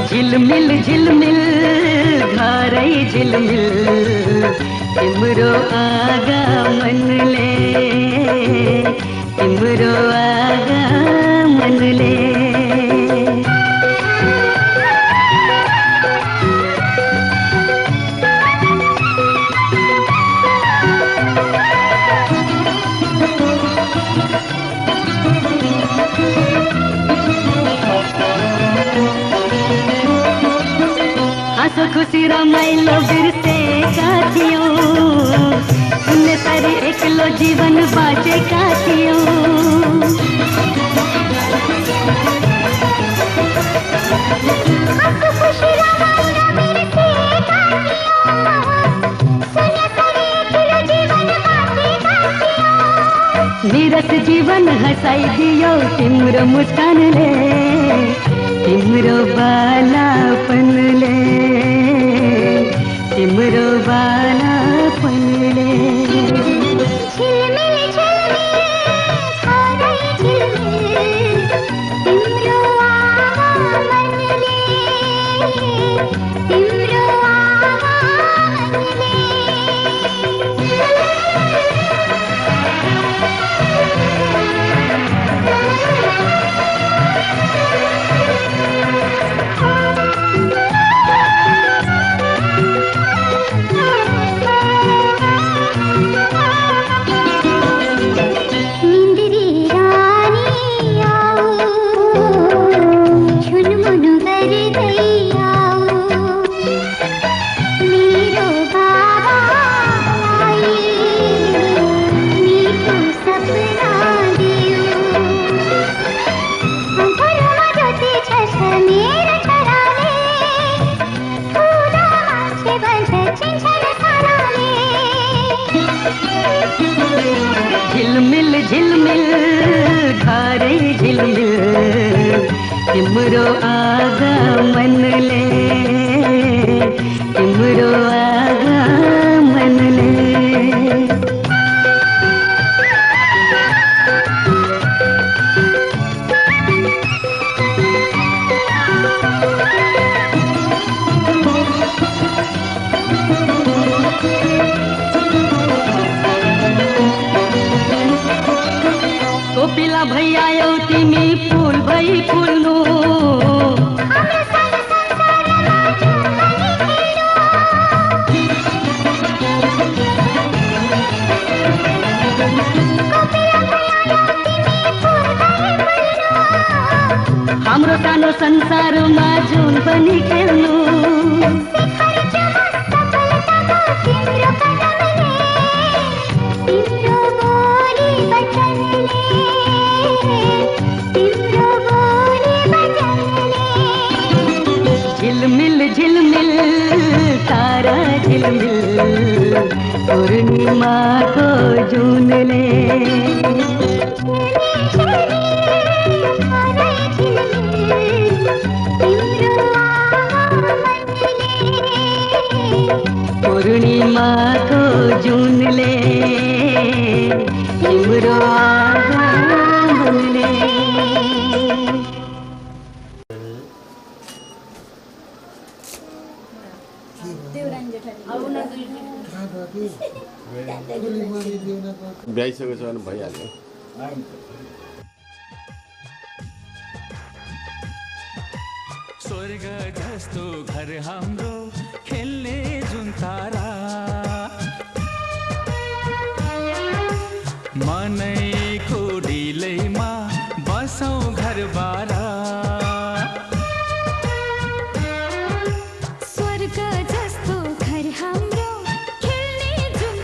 झिलमिल झिलमिल घरै झिलमिल तिम्रो आगमन ले तिम्रो आगमन ले खुशी रमाइलो बिर्सेका थियौं सुन्ने सारी एक्लो जीवन बाँचेका थियौं खुशी रमाइलो बिर्सेका थियौं सुन्ने सारी एक्लो जीवन बाँचेका थियौं निरस जीवन हँसाइदियो तिम्रो मुस्कानले तिम्रो बालापनले तिम्रो बालापनले झिलमिल झिलमिल घरै झिलमिल तिम्रो आगमनले तिम्रो आगमनले झिलमिल झिलमिल घरै झिलमिल तिम्रो आगमन ले तिम्रो आगमन ले कोपिला भइआयौ तिमी फूल भई फुल्नु हाम्रो सानो संसारमा जुन पनि खेल्नु झिलमिल झिलमिल तारा झिलमिल पूर्णिमा को जुनले पूर्णिमा को जुनले तिम्रो आगमनले ब्याइसकेको छ भने भइहाल्यो स्वर्ग जस्तो घर हाम्रो खेल्ने जुन तारा मनैको डिलैमा बसौँ घरबारा स्वर्ग जस्तो घर हाम्रो खेल्ने जुन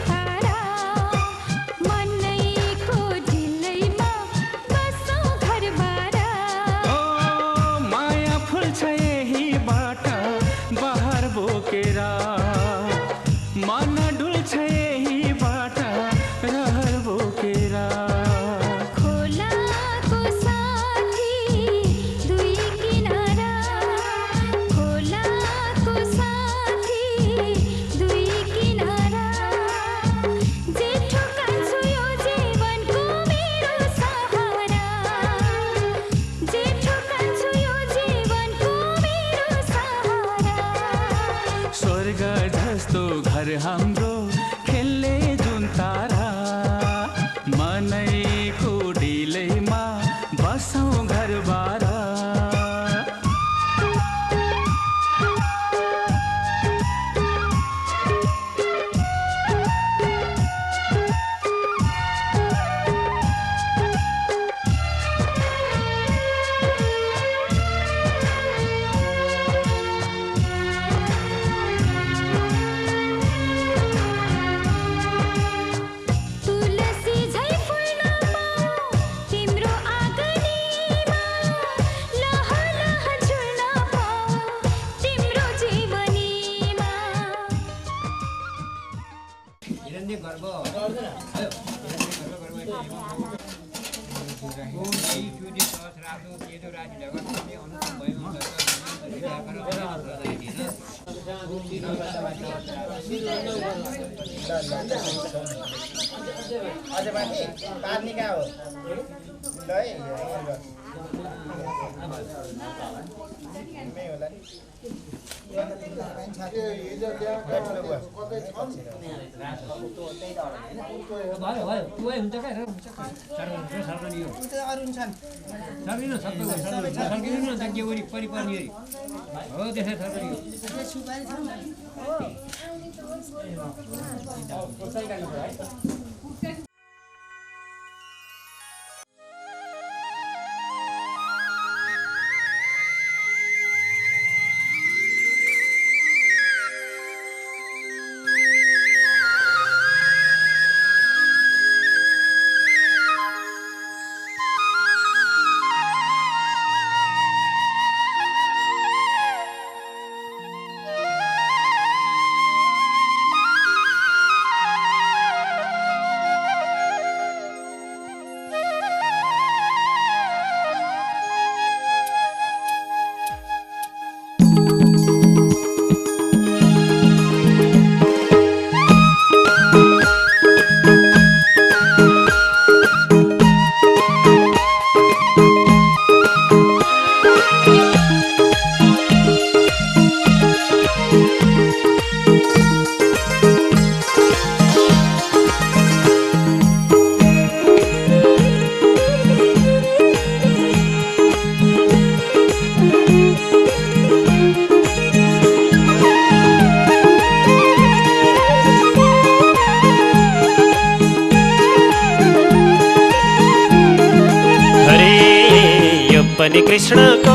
पनि कृष्णको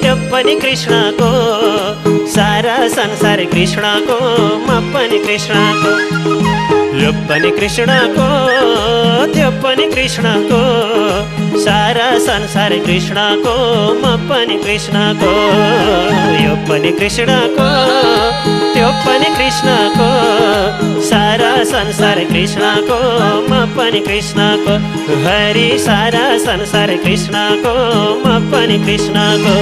त्यो पनि कृष्णको सारा संसार कृष्णको म पनि कृष्णको यो पनि कृष्णको त्यो पनि कृष्णको सारा संसार कृष्णको म पनि कृष्णको यो पनि कृष्णको त्यो पनि कृष्णको सारा संसार कृष्णको म पनि कृष्णको हरि सारा संसार कृष्णको म पनि कृष्णको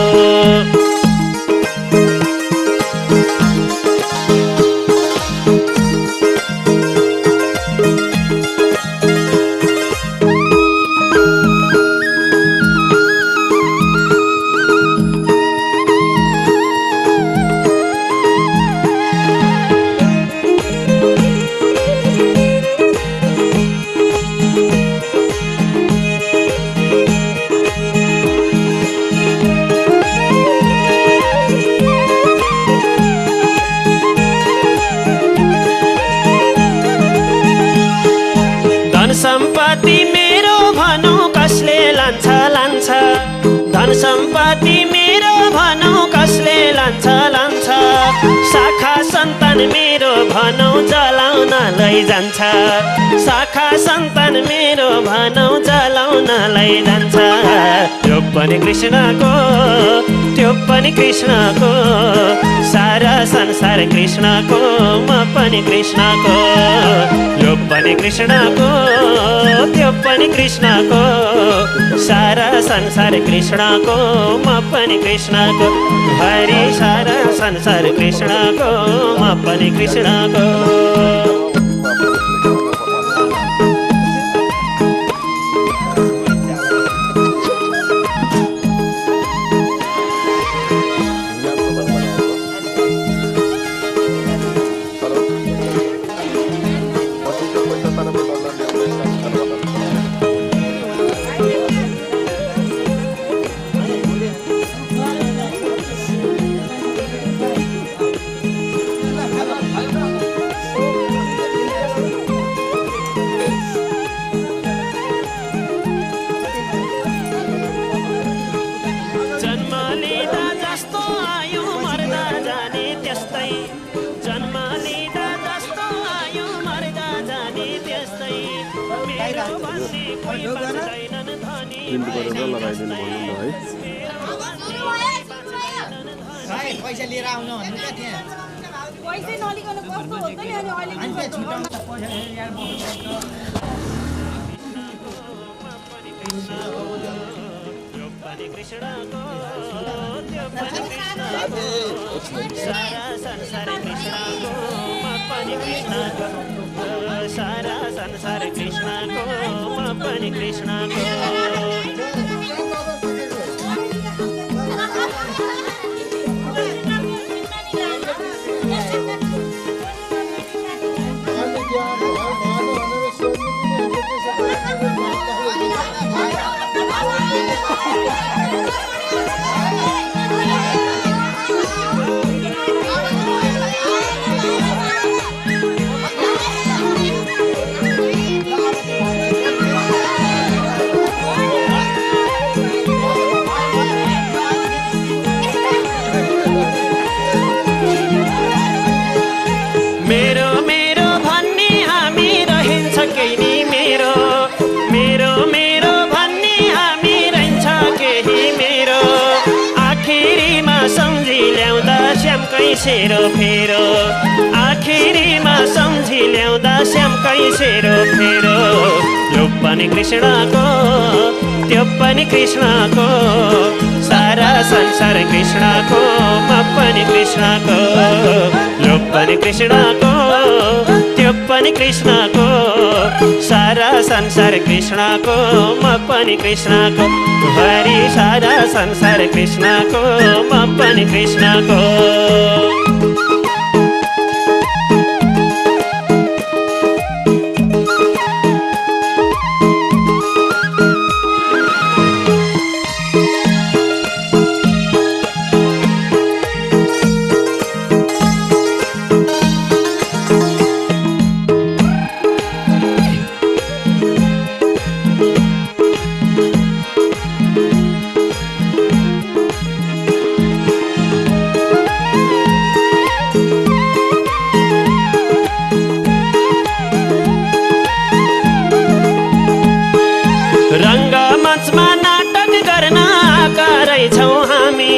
सम्पत्ति मेरो भनौँ कसले लान्छ लान्छ धन सम्पत्ति मेरो भनौँ कसले लान्छ लान्छ शाखा सन्तान मेरो भनौँ जलाउन लैजान्छ शाखा सन्तान मेरो भनौँ जलाउन लैजान्छ त्यो पनि कृष्णको त्यो पनि कृष्णको सारा संसार कृष्णको म पनि कृष्णको यो पनि कृष्णको त्यो पनि कृष्णको सारा संसार कृष्णको म पनि कृष्णको हरि सारा संसार कृष्णको म पनि कृष्णको पैसा लिएर आउनु भन्नु क्या त्यहाँ पैसै नलिकन कस्तो होतो नि अनि अहिले कृष्णको त्यो पनि कृष्णको सारा संसार कृष्णको म पनि कृष्णको सारा संसार कृष्णको म पनि कृष्णको मेरो मेरो भन्ने हामी रहन्छ केही नि मेरो मेरो मेरो भन्ने हामी रहन्छ केही मेरो आखिरीमा सम्झी ल्याउँदा श्यामकै सेरो फेरो आखिरीमा सम्झी ल्याउँदा श्यामकै सेरो फेरो यो पनि कृष्णको त्यो पनि कृष्णको सारा संसार कृष्णको म पनि कृष्णको यो पनि कृष्णको त्यो पनि कृष्णको सारा संसार कृष्णको म पनि कृष्णको हरि सारा संसार कृष्णको म पनि कृष्णको रङ्गमञ्चमा नाटक गर्न आएका रहेछौँ हामी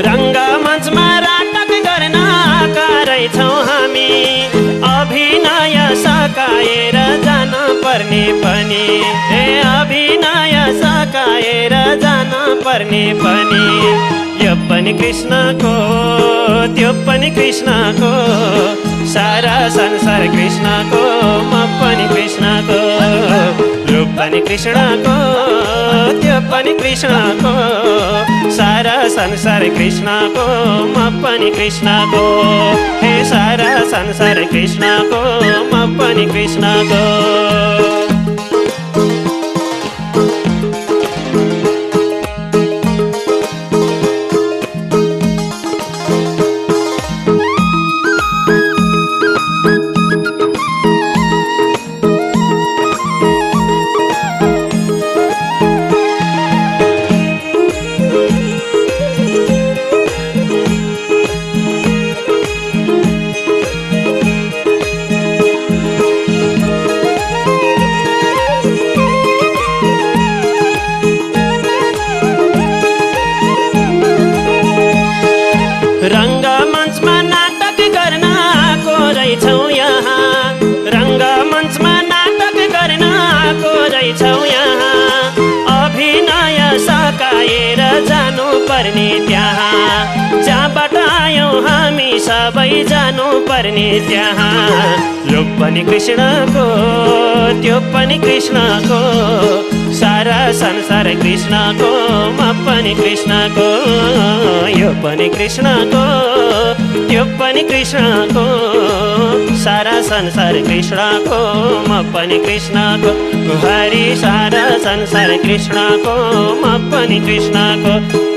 रङ्गमञ्चमा नाटक गर्न आएका रहेछौँ हामी अभिनय सकाएर जान पर्ने पनि अभिनय सकाएर जान पर्ने पनि यो पनि कृष्णको त्यो पनि कृष्णको सारा संसार कृष्णको म पनि कृष्णको यो पनि कृष्णको त्यो पनि कृष्णको सारा संसार कृष्णको म पनि कृष्णको हे सारा संसार कृष्णको म पनि कृष्णको रङ्गमञ्चमा नाटक गर्न आएको रहेछौँ यहाँ रङ्गमञ्चमा नाटक गर्न आएको रहेछौँ यहाँ अभिनय सकाएर जानु पर्ने त्यहाँ जहाँबाट आयौँ हामी सबै जानु पर्ने त्यहाँ यो पनि कृष्णको त्यो पनि कृष्णको सारा संसार कृष्णको म पनि कृष्णको यो पनि कृष्णको त्यो पनि कृष्णको सारा संसार कृष्णको म पनि कृष्णको हरि सारा संसार कृष्णको म पनि कृष्णको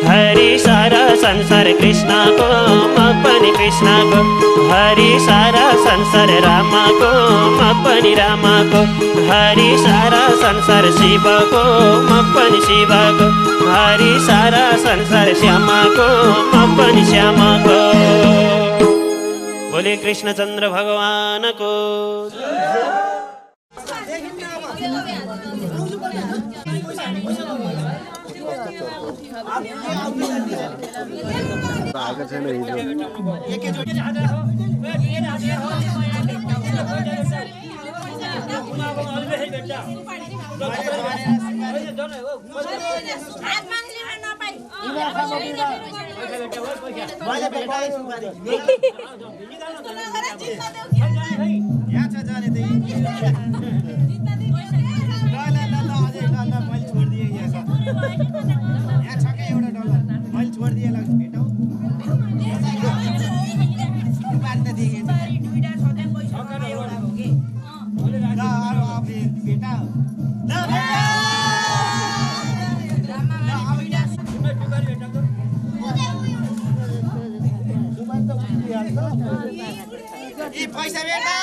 हरि सारा संसार कृष्णको म पनि कृष्णको हरि सारा संसार रामको म पनि रामको हरि सारा संसार शिवको म पनि शिवको हरि सारा संसार श्यामको म पनि श्यामको बोले कृष्णचन्द्र भगवानको पैसा पैसा बेटा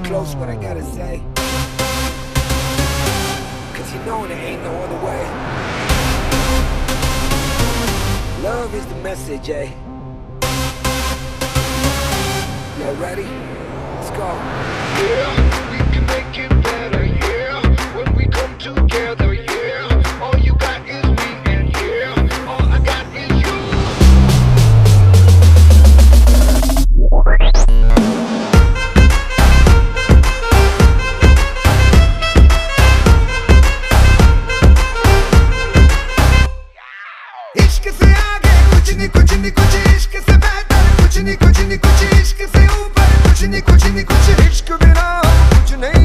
Close what I gotta say, 'cause you know there ain't no other way. Love is the message, eh? Y'all ready? Let's go. Yeah, we can make it better, yeah. When we come together, yeah. All you got is me, and yeah, all I got is you. इश्क से आगे कुछ नहीं कुछ नहीं कुछ, इश्क से बेहतर कुछ नहीं कुछ नहीं कुछ, इश्क से ऊपर कुछ नहीं कुछ नहीं कुछ, इश्क बिना कुछ नहीं,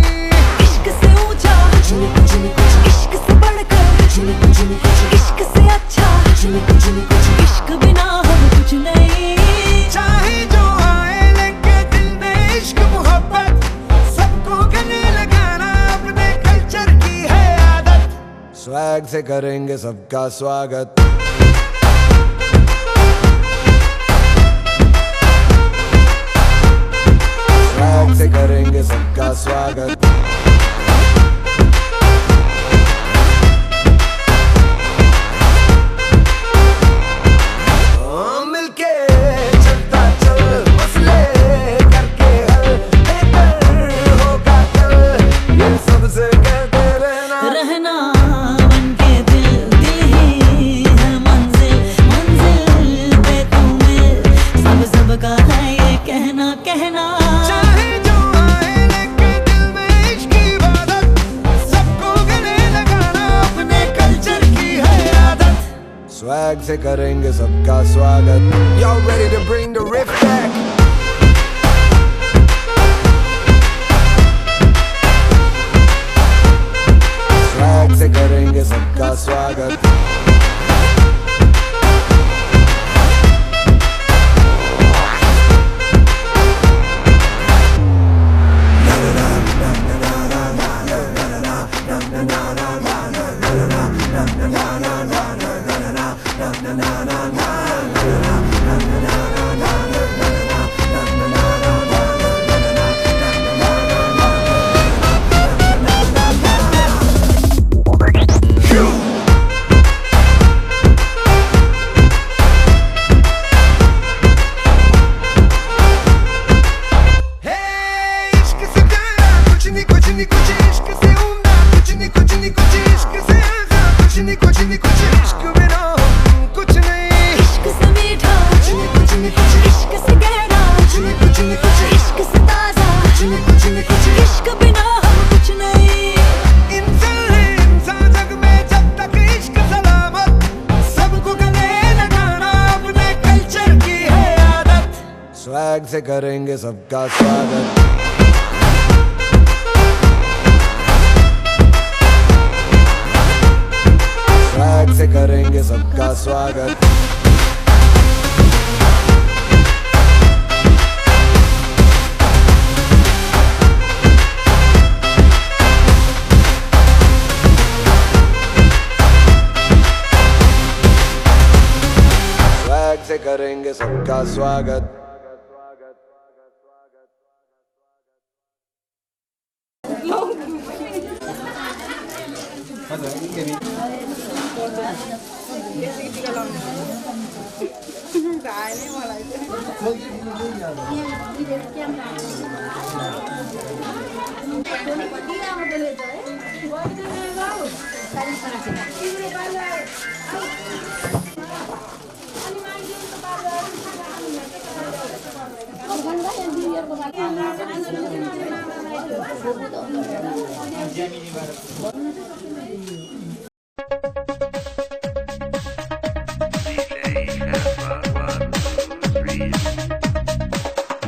इश्क से ऊंचा कुछ नहीं कुछ नहीं कुछ, इश्क से बढ़कर कुछ नहीं कुछ नहीं कुछ, इश्क से अच्छा कुछ नहीं कुछ नहीं कुछ, इश्क बिना हम कुछ नहीं। चाहे जो आए लेके दिल में इश्क मोहब्बत, सबको गले लगाना अपने कल्चर की है आदत। स्वैग से करेंगे सबका स्वागत, स्वैग से करेंगे सबका स्वागत। मिलके चलता चल, मसले करके हल, बेहतर होगा कल, ये सबसे कहते रहना रहना बनके दिल, दिल ही है मंजिल, मंजिल पे तू मिल, सब सबका है ये कहना कहना। चाहे जो आए लेके दिल में इश्क की इबादत, सबको गले लगाना अपने कल्चर की है आदत। स्वैग से करेंगे सबका स्वागत। Y'all ready to bring the riff back? Swag से करेंगे सबका स्वागत। स्वैग से करेंगे सबका स्वागत। स्वैग से करेंगे सबका स्वागत। स्वागत।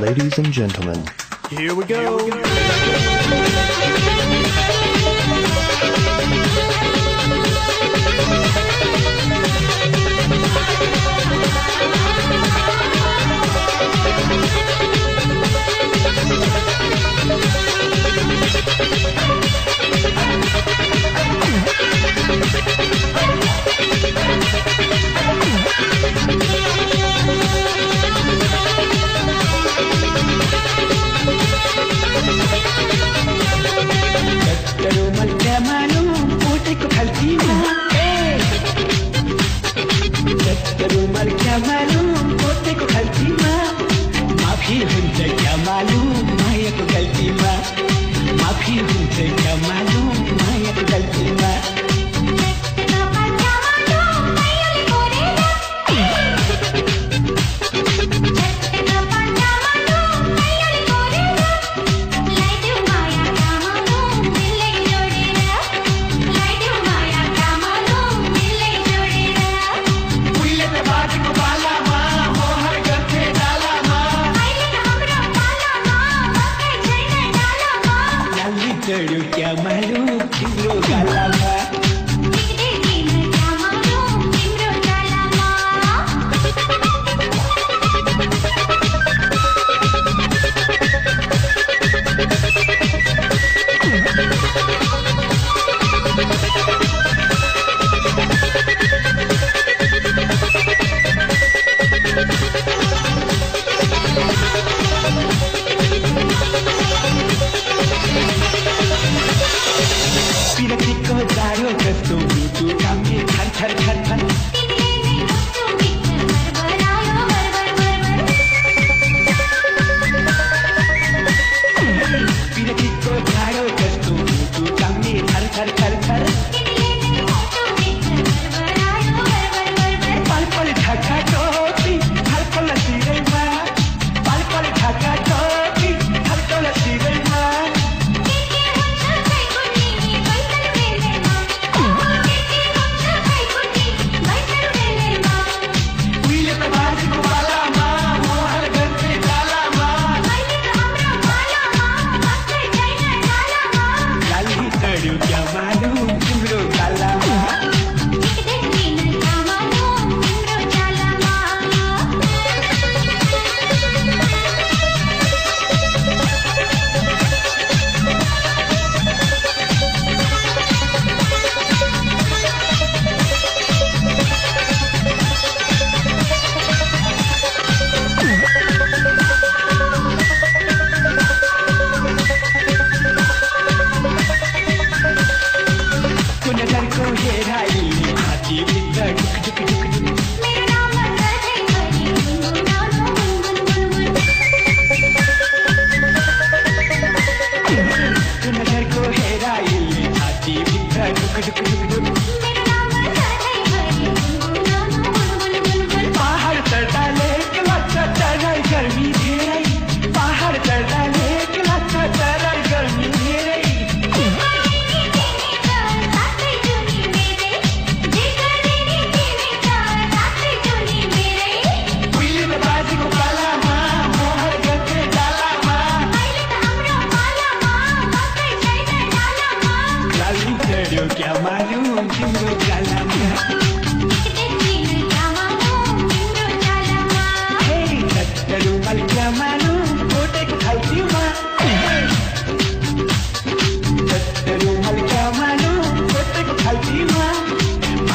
Ladies and gentlemen, here we go.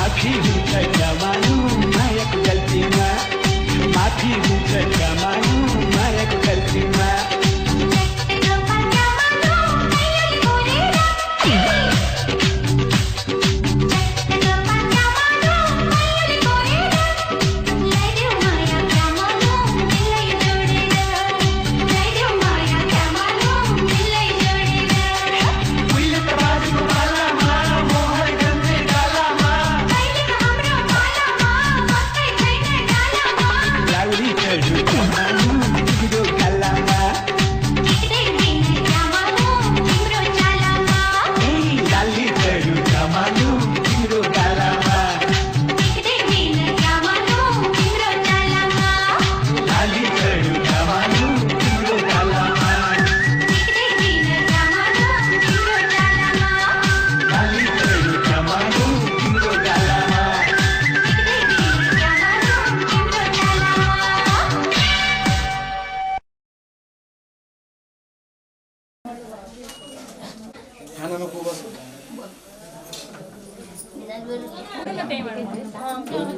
माफी हुन्छ क्या मालूम मायाको गल्तीमा माफी हुन्छ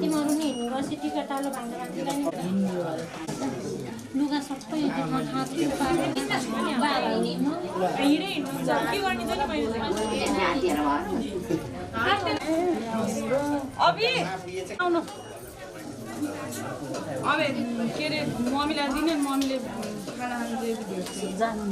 तिमीहरू नि युनिभर्सिटीका तल भान्डालाई लुगा सबै अब के अरे मम्मीलाई दिने मम्मीले खाना जानु